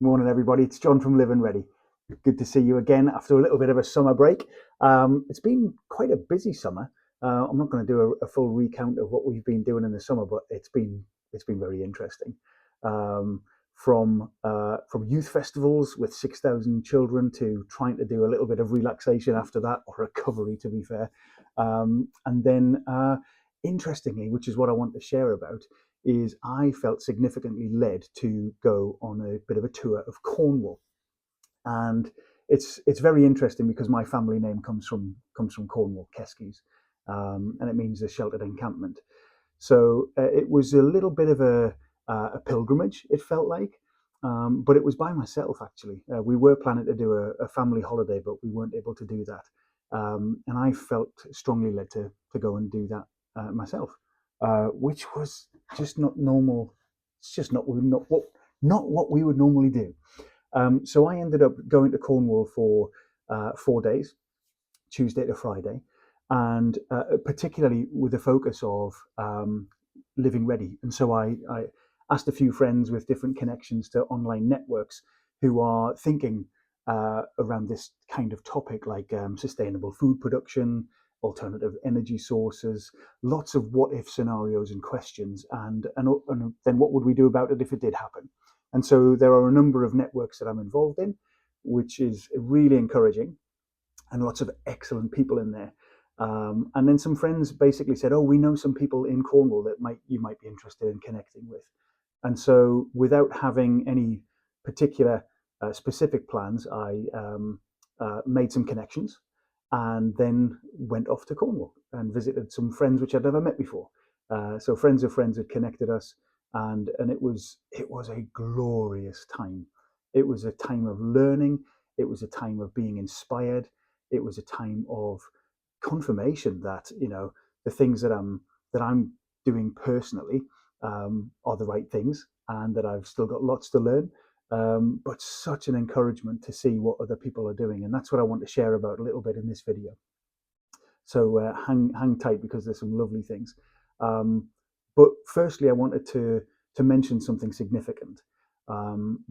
Morning, everybody. It's John from Live and Ready. Good to see you again after a little bit of a summer break. It's been quite a busy summer. I'm not going to do a full recount of what we've been doing in the summer, but it's been very interesting. Um, from youth festivals with 6,000 children to trying to do a little bit of relaxation after that, or recovery, to be fair. And then, interestingly, which is what I want to share about, is I felt significantly led to go on a bit of a tour of Cornwall, and it's very interesting because my family name comes from Cornwall, Keskies, and it means a sheltered encampment. So it was a little bit of a pilgrimage. It felt like, but it was by myself actually. We were planning to do a family holiday, but we weren't able to do that, and I felt strongly led to go and do that myself, which was just not normal. It's just not what we would normally do. So I ended up going to Cornwall for 4 days, Tuesday to Friday, and particularly with the focus of living ready. And so I asked a few friends with different connections to online networks who are thinking around this kind of topic, like sustainable food production, alternative energy sources, lots of what if scenarios and questions, and then what would we do about it if it did happen? And so there are a number of networks that I'm involved in, which is really encouraging, and lots of excellent people in there. And then some friends basically said, "Oh, we know some people in Cornwall that you might be interested in connecting with." And so, without having any particular specific plans, I made some connections, and then went off to Cornwall and visited some friends which I'd never met before. So friends of friends had connected us, and it was a glorious time. It was a time of learning. It was a time of being inspired. It was a time of confirmation that the things that I'm doing personally are the right things, and that I've still got lots to learn. But such an encouragement to see what other people are doing, and that's what I want to share about a little bit in this video. So hang tight because there's some lovely things. Um, but firstly, I wanted to mention something significant,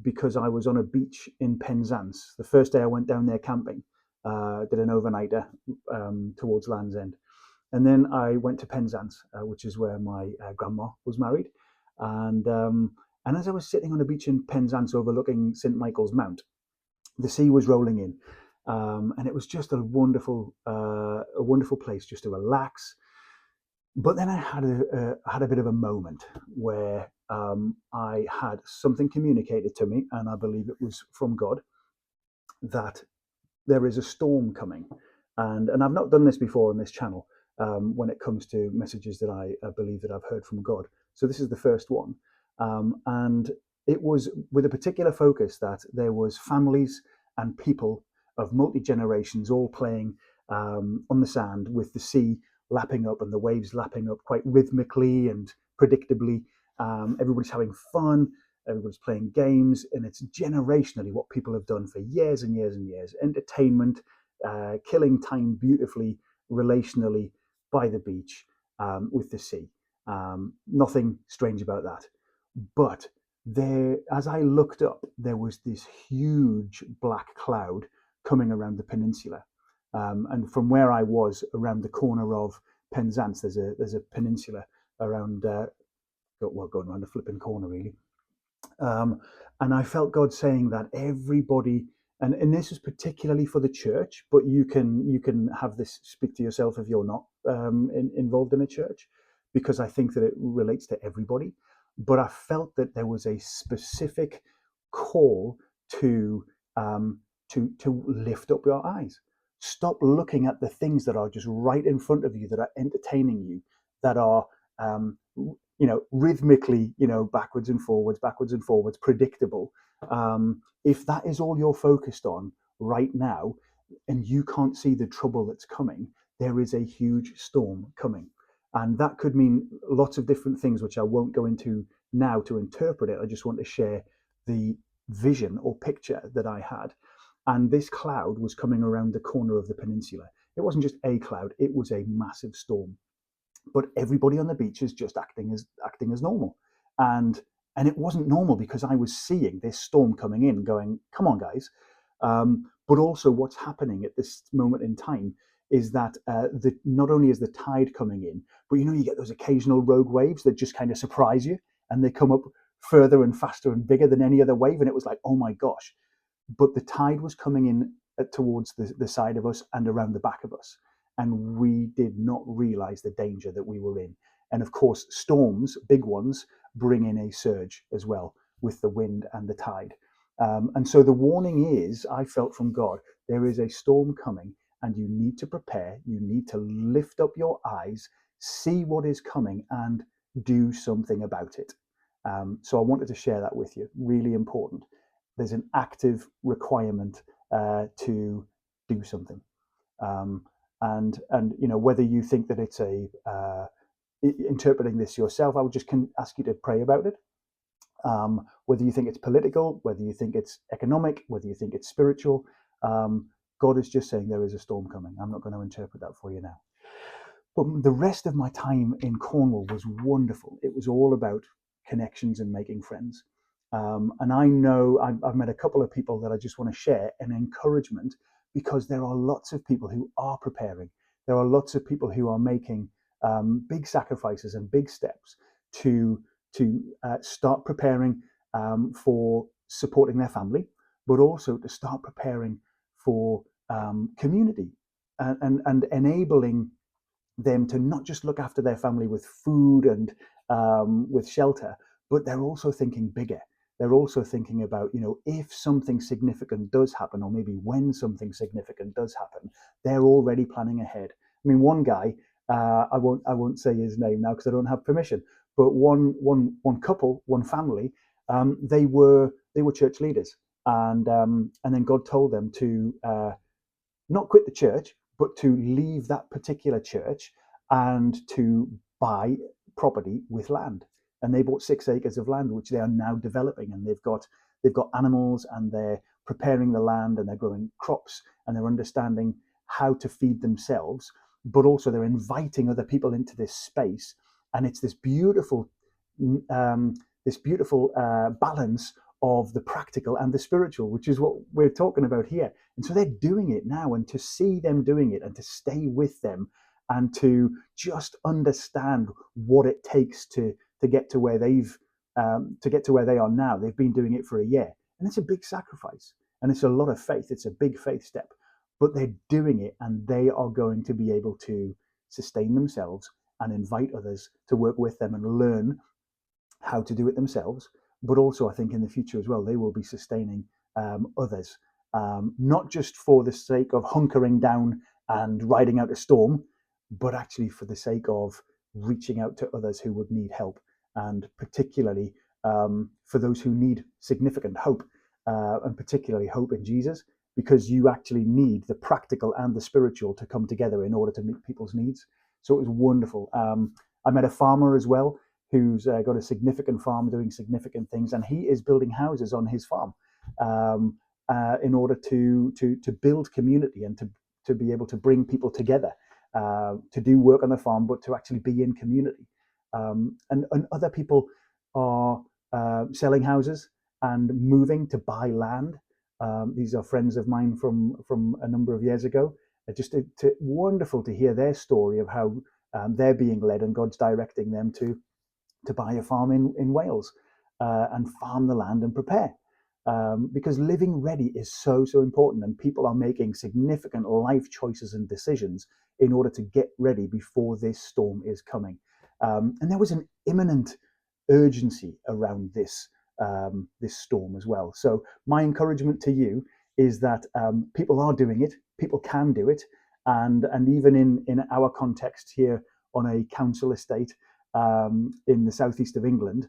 because I was on a beach in Penzance the first day I went down there camping. Did an overnighter towards Land's End, and then I went to Penzance, which is where my grandma was married, and um, and as I was sitting on a beach in Penzance overlooking St Michael's Mount, the sea was rolling in, and it was just a wonderful place just to relax. But then I had a bit of a moment where I had something communicated to me, and I believe it was from God, that there is a storm coming. And I've not done this before on this channel, when it comes to messages that I believe that I've heard from God. So this is the first one, and it was with a particular focus that there was families and people of multi generations all playing on the sand, with the sea lapping up and the waves lapping up quite rhythmically and predictably. Everybody's having fun. Everybody's playing games, and it's generationally what people have done for years and years and years. Entertainment, killing time beautifully, relationally, by the beach, with the sea. Nothing strange about that. But there, as I looked up, there was this huge black cloud coming around the peninsula. And from where I was, around the corner of Penzance, there's a peninsula around, well, going around the flipping corner, really. um, and I felt God saying that everybody, and this is particularly for the church, but you can have this speak to yourself if you're not involved in a church, because I think that it relates to everybody. But I felt that there was a specific call to to lift up your eyes. Stop looking at the things that are just right in front of you, that are entertaining you, that are um, rhythmically, backwards and forwards, predictable. If that is all you're focused on right now, and you can't see the trouble that's coming, there is a huge storm coming. And that could mean lots of different things, which I won't go into now to interpret it. I just want to share the vision or picture that I had. And this cloud was coming around the corner of the peninsula. It wasn't just a cloud, it was a massive storm, but everybody on the beach is just acting as normal. And And it wasn't normal because I was seeing this storm coming in, going, come on, guys. But also, what's happening at this moment in time is that not only is the tide coming in, but you get those occasional rogue waves that just kind of surprise you, and they come up further and faster and bigger than any other wave. And it was like, oh my gosh. But the tide was coming in towards the side of us and around the back of us. And we did not realize the danger that we were in. And of course, storms, big ones, bring in a surge as well with the wind and the tide. And so the warning is, I felt from God, there is a storm coming and you need to prepare. You need to lift up your eyes, see what is coming, and do something about it. So I wanted to share that with you. Really important. There's an active requirement to do something. And whether you think that it's interpreting this yourself, I would just ask you to pray about it. Whether you think it's political, whether you think it's economic, whether you think it's spiritual, God is just saying there is a storm coming. I'm not going to interpret that for you now. But the rest of my time in Cornwall was wonderful. It was all about connections and making friends. And I know I've met a couple of people that I just want to share an encouragement, because there are lots of people who are preparing. There are lots of people who are making big sacrifices and big steps to start preparing for supporting their family, but also to start preparing for community and enabling them to not just look after their family with food and with shelter, but they're also thinking bigger. They're also thinking about, if something significant does happen, or maybe when something significant does happen, they're already planning ahead. I mean, one guy, I won't say his name now because I don't have permission, but one couple, one family, they were church leaders, and then God told them to not quit the church, but to leave that particular church and to buy property with land. And they bought 6 acres of land, which they are now developing, and they've got animals, and they're preparing the land, and they're growing crops, and they're understanding how to feed themselves, but also they're inviting other people into this space, and it's this beautiful balance of the practical and the spiritual, which is what we're talking about here. And so they're doing it now, and to see them doing it and to stay with them and to just understand what it takes to get to where they are now. They've been doing it for a year, and it's a big sacrifice, and it's a lot of faith. It's a big faith step, but they're doing it, and they are going to be able to sustain themselves and invite others to work with them and learn how to do it themselves. But also, I think in the future as well, they will be sustaining others, not just for the sake of hunkering down and riding out a storm, but actually for the sake of reaching out to others who would need help, and particularly for those who need significant hope, and particularly hope in Jesus, because you actually need the practical and the spiritual to come together in order to meet people's needs. So it was wonderful. I met a farmer as well who's got a significant farm doing significant things, and he is building houses on his farm in order to build community and to be able to bring people together to do work on the farm, but to actually be in community. And other people are selling houses and moving to buy land. These are friends of mine from a number of years ago. Just wonderful to hear their story of how they're being led, and God's directing them to buy a farm in Wales and farm the land and prepare. Because living ready is so important, and people are making significant life choices and decisions in order to get ready before this storm is coming. And there was an imminent urgency around this storm as well. So my encouragement to you is that people are doing it, people can do it, and even in our context here on a council estate in the southeast of England,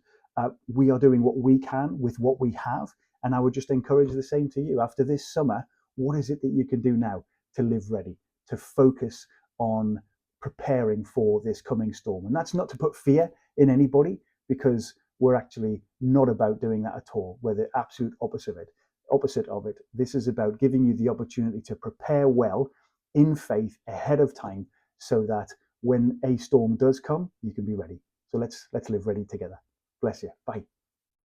we are doing what we can with what we have. And I would just encourage the same to you. After this summer, what is it that you can do now to live ready, to focus on preparing for this coming storm? And that's not to put fear in anybody, because we're actually not about doing that at all. We're the absolute opposite of it. This is about giving you the opportunity to prepare well in faith ahead of time, so that when a storm does come, you can be ready. So let's live ready together. Bless you. Bye.